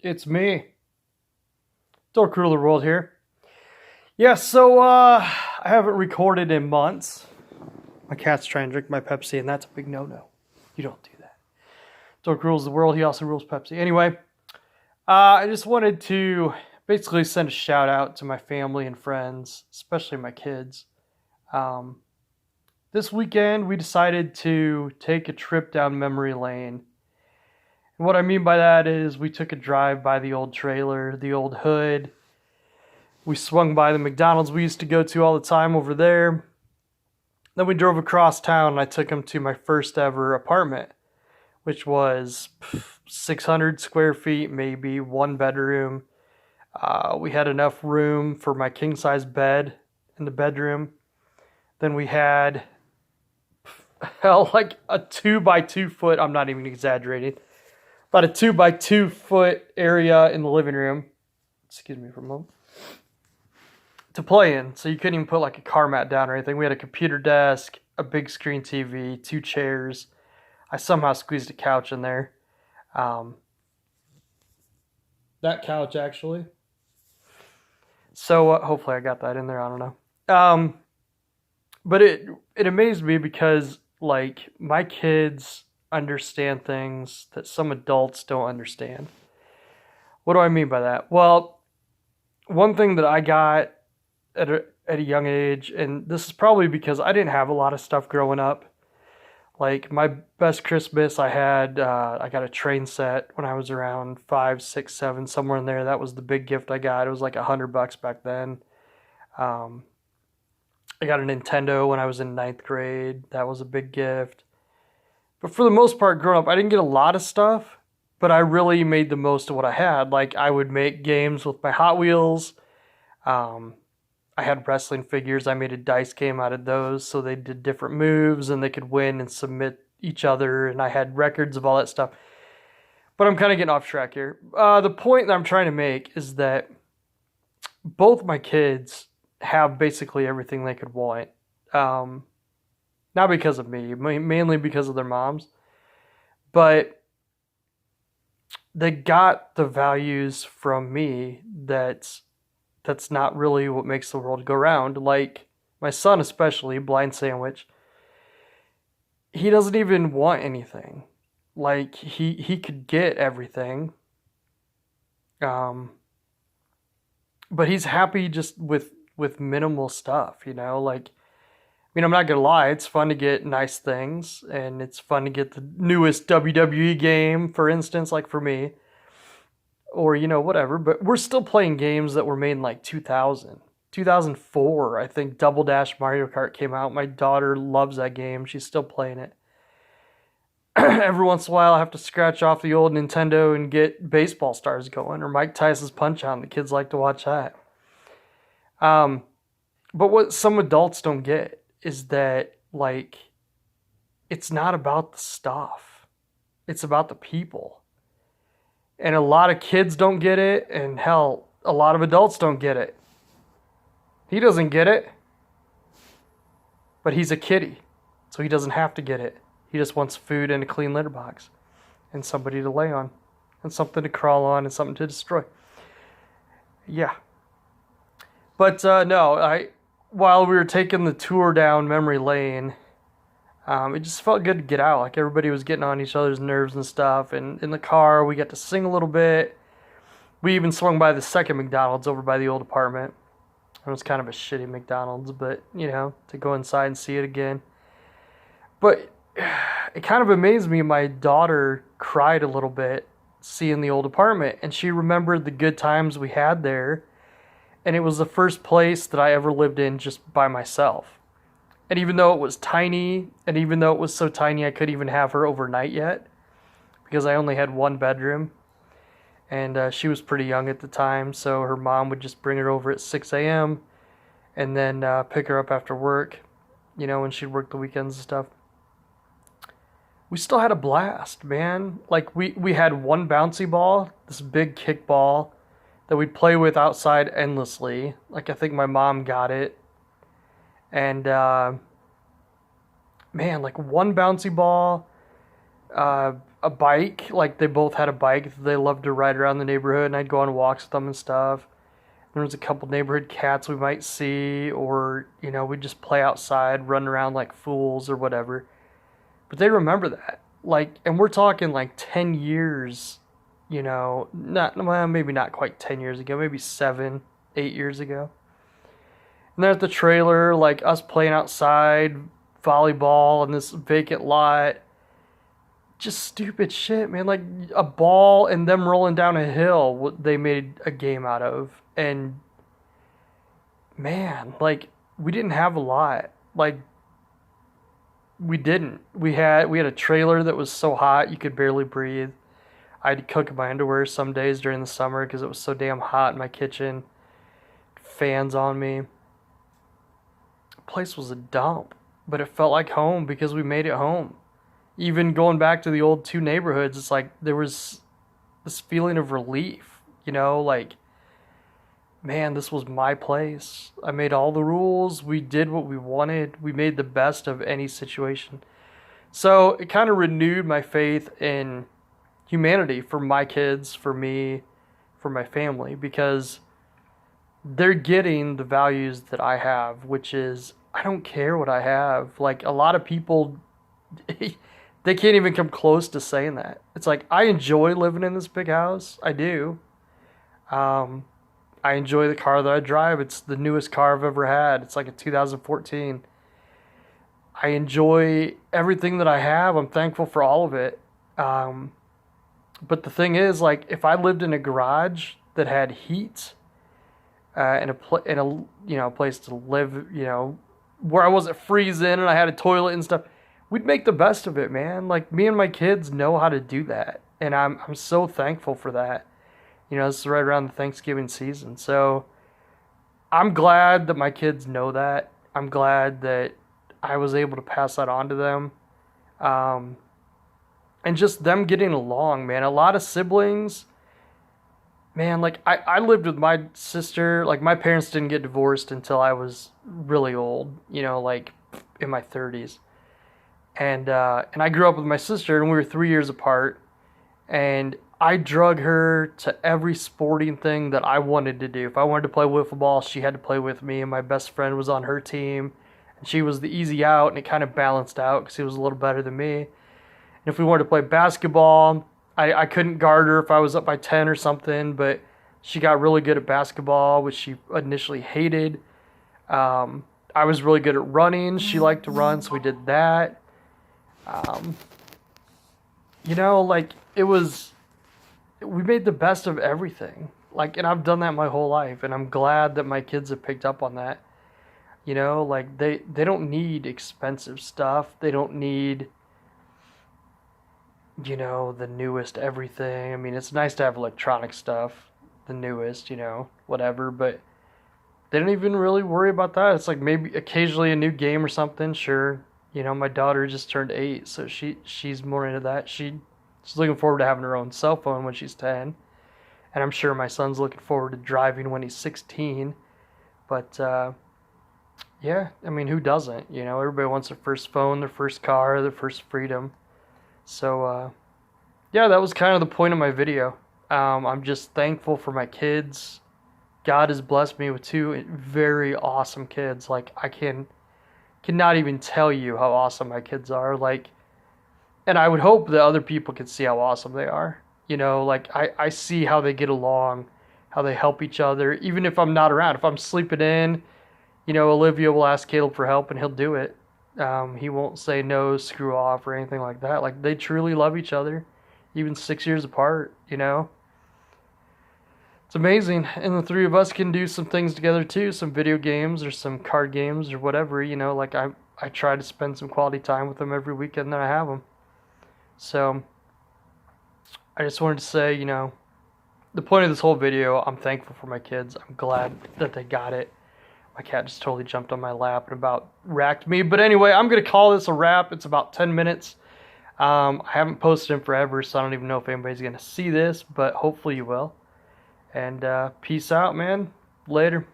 It's me, Dork Ruler World here. Yeah, I haven't recorded in months. My cat's trying to drink my Pepsi, and that's a big no-no. You don't do that. Dork rules the world. He also rules Pepsi. Anyway, I just wanted to basically send a shout out to my family and friends, especially my kids. Um, this weekend, we decided to take a trip down memory lane. And what I mean by that is we took a drive by the old trailer, the old hood. We swung by the McDonald's we used to go to all the time over there. Then we drove across town and I took him to my first ever apartment, which was 600 square feet, maybe, one bedroom. We had enough room for my king size bed in the bedroom. Then we had, like a 2 by 2 foot, I'm not even exaggerating, about a 2 by 2 foot area in the living room. Excuse me for a moment. To play in, so you couldn't even put like a car mat down or anything. We had a computer desk, a big screen TV, 2 chairs. I somehow squeezed a couch in there. That couch actually. So hopefully I got that in there. I don't know. But it amazed me because like my kids understand things that some adults don't understand. What do I mean by that? Well, one thing that I got at a young age, and this is probably because I didn't have a lot of stuff growing up. Like my best Christmas, I got a train set when I was around 5, 6, 7, somewhere in there. That was the big gift I got. It was like $100 back then. Um, I got a Nintendo when I was in ninth grade. That was a big gift. But for the most part, growing up, I didn't get a lot of stuff, but I really made the most of what I had. Like I would make games with my Hot Wheels. I had wrestling figures. I made a dice game out of those so they did different moves and they could win and submit each other. And I had records of all that stuff. But I'm kind of getting off track here. The point that I'm trying to make is that both my kids have basically everything they could want. Not because of me, mainly because of their moms. But they got the values from me that's not really what makes the world go round. Like my son, especially, Blind Sandwich, he doesn't even want anything. Like he could get everything, um, but he's happy just with minimal stuff. Like I mean, I'm not gonna lie, it's fun to get nice things, and it's fun to get the newest WWE game, for instance, like for me, or whatever. But we're still playing games that were made in like 2004. I think Double Dash Mario Kart came out. My daughter loves that game. She's still playing it. Every once in a while I have to scratch off the old Nintendo and get Baseball Stars going, or Mike Tyson's Punch Out. The kids like to watch that. um but what some adults don't get is that, like, it's not about the stuff, it's about the people. And a lot of kids don't get it, and hell, a lot of adults don't get it. He doesn't get it, but he's a kitty, so he doesn't have to get it. He just wants food and a clean litter box, and somebody to lay on, and something to crawl on, and something to destroy. Yeah. But no, while we were taking the tour down memory lane, it just felt good to get out. Like everybody was getting on each other's nerves and stuff. And in the car, we got to sing a little bit. We even swung by the second McDonald's over by the old apartment. It was kind of a shitty McDonald's, but to go inside and see it again. But it kind of amazed me. My daughter cried a little bit seeing the old apartment, and she remembered the good times we had there. And it was the first place that I ever lived in just by myself. And even though it was tiny, and even though it was so tiny I couldn't even have her overnight yet, because I only had one bedroom, and she was pretty young at the time, so her mom would just bring her over at 6 a.m. and then pick her up after work, when she'd work the weekends and stuff. We still had a blast, man. Like, we had one bouncy ball, this big kickball, that we'd play with outside endlessly. Like, I think my mom got it. And, man, like one bouncy ball, a bike. Like, they both had a bike that they loved to ride around the neighborhood, and I'd go on walks with them and stuff. There was a couple neighborhood cats we might see, or, we'd just play outside, run around like fools or whatever. But they remember that. Like, and we're talking like 10 years, not, well, maybe not quite 10 years ago, maybe 7, 8 years ago. And they're at the trailer, like us playing outside, volleyball in this vacant lot. Just stupid shit, man. Like a ball and them rolling down a hill, what they made a game out of. And man, like we didn't have a lot. Like we didn't. We had a trailer that was so hot you could barely breathe. I had to cook in my underwear some days during the summer because it was so damn hot in my kitchen. Fans on me. The place was a dump, but it felt like home because we made it home. Even going back to the old 2 neighborhoods, it's like there was this feeling of relief, like, man, this was my place. I made all the rules. We did what we wanted. We made the best of any situation. So it kind of renewed my faith in humanity for my kids, for me, for my family, because they're getting the values that I have, which is I don't care what I have. Like a lot of people, they can't even come close to saying that. It's like, I enjoy living in this big house. I do. I enjoy the car that I drive. It's the newest car I've ever had. It's like a 2014. I enjoy everything that I have. I'm thankful for all of it. But the thing is, like, if I lived in a garage that had heat, and a place to live, where I wasn't freezing and I had a toilet and stuff, we'd make the best of it, man. Like, me and my kids know how to do that, and I'm so thankful for that. This is right around the Thanksgiving season, so I'm glad that my kids know that. I'm glad that I was able to pass that on to them, and just them getting along, man. A lot of siblings, man. Like I lived with my sister. Like my parents didn't get divorced until I was really old, like in my 30s. And I grew up with my sister, and we were 3 years apart. And I drug her to every sporting thing that I wanted to do. If I wanted to play wiffle ball, she had to play with me, and my best friend was on her team, and she was the easy out, and it kind of balanced out because he was a little better than me. And if we wanted to play basketball, I couldn't guard her if I was up by 10 or something, but she got really good at basketball, which she initially hated. I was really good at running. She liked to run, so we did that. Like we made the best of everything. Like, and I've done that my whole life, and I'm glad that my kids have picked up on that. Like they don't need expensive stuff. They don't need, the newest everything. I mean, it's nice to have electronic stuff, the newest, whatever, but they don't even really worry about that. It's like maybe occasionally a new game or something, sure. My daughter just turned 8, so she's more into that. She's looking forward to having her own cell phone when she's 10. And I'm sure my son's looking forward to driving when he's 16. But, yeah, I mean, who doesn't? Everybody wants their first phone, their first car, their first freedom. So, yeah, that was kind of the point of my video. I'm just thankful for my kids. God has blessed me with 2 very awesome kids. Like, I cannot even tell you how awesome my kids are. Like, and I would hope that other people could see how awesome they are. Like I see how they get along, how they help each other. Even if I'm not around, if I'm sleeping in, Olivia will ask Caleb for help and he'll do it. He won't say no, screw off, or anything like that. Like, they truly love each other, even 6 years apart, It's amazing. And the 3 of us can do some things together too, some video games or some card games or whatever, like I try to spend some quality time with them every weekend that I have them. So I just wanted to say, the point of this whole video, I'm thankful for my kids. I'm glad that they got it. My cat just totally jumped on my lap and about racked me. But anyway, I'm going to call this a wrap. It's about 10 minutes. I haven't posted in forever, so I don't even know if anybody's going to see this, but hopefully you will. And peace out, man. Later.